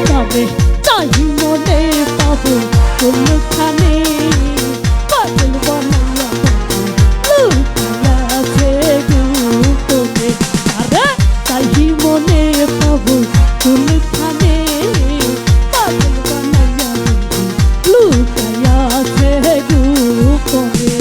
তবে চাই মনে পাবো কোনখানে পাগল বানাইয়া লুকিয়ে আছে গোপনে। আরে চাই মনে পাবো কোনখানে পাগল বানাইয়া লুকিয়ে আছে গোপনে।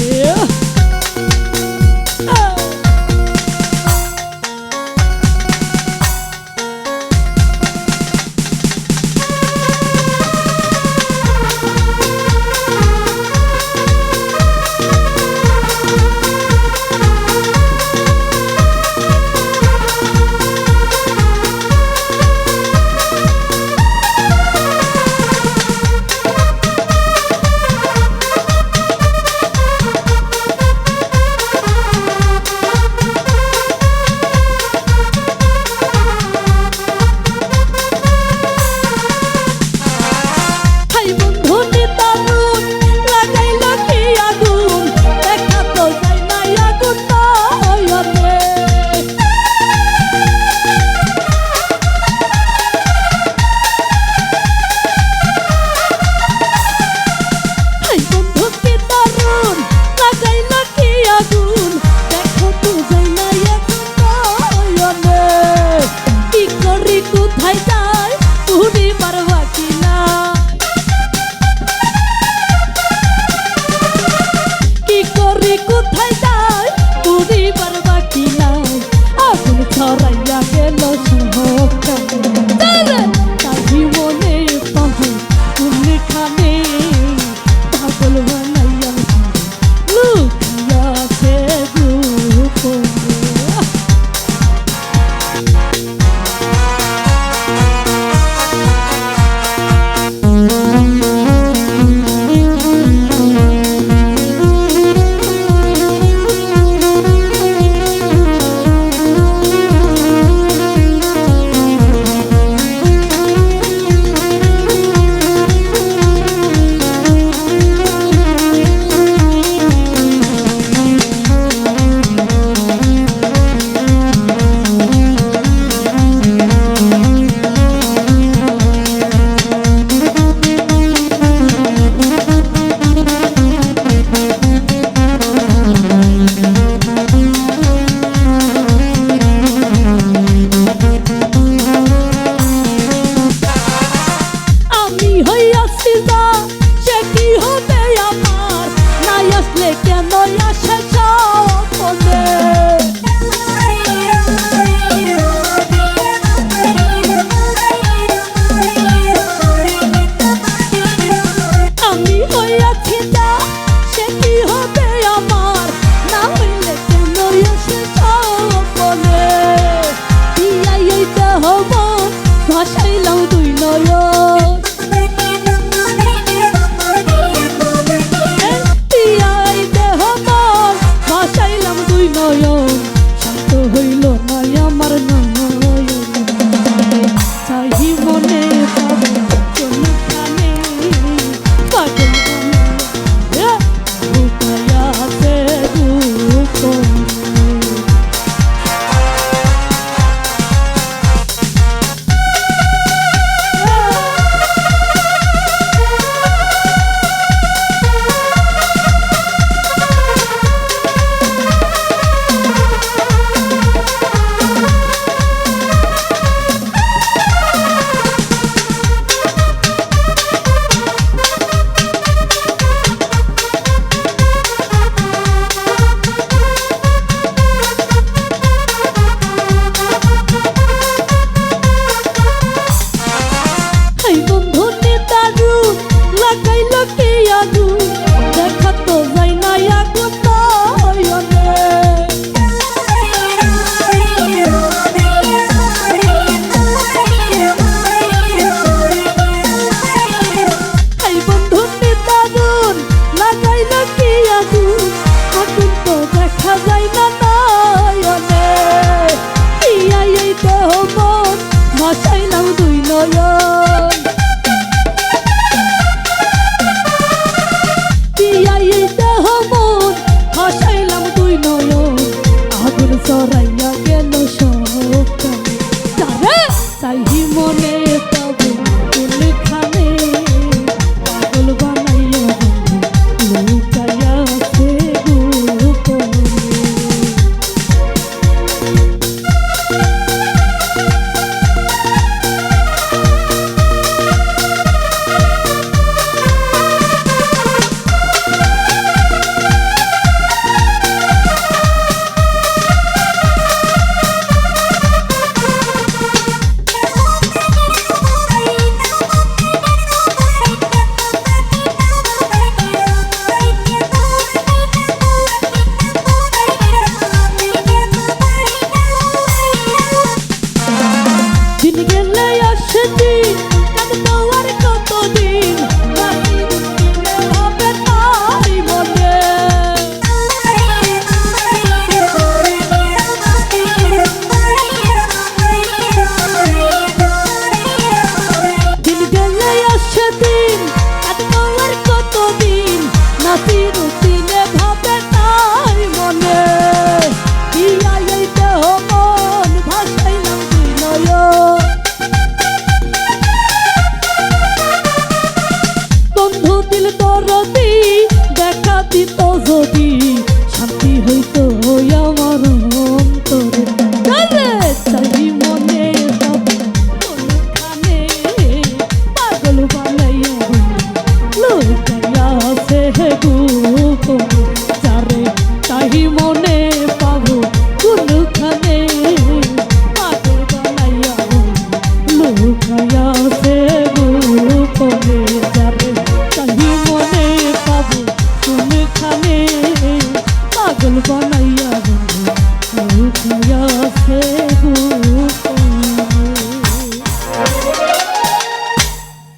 ছড়াইয়া গেল তাই মনে পাবো কোনখানে পাগল বানাইয়া লুকিয়ে আছে গোপনে। ভাসাইলাম দুই নয়ন তিয়াই দেহ মন ভাসাইলাম দুই নয়ন শান্ত হইল না আমার নয়ন। চাহি মনে পাবো কোনখানে পাগল বানাইয়া লুকাইয়া আছে গোপনে। ভাসাইলাম দুই নয়ন পিয়াই দেহ মন ভাসাইলাম দুই নয়ন আগুন চড়াইয়া গেল সকালে চাহি মনে পাব হইয়াছে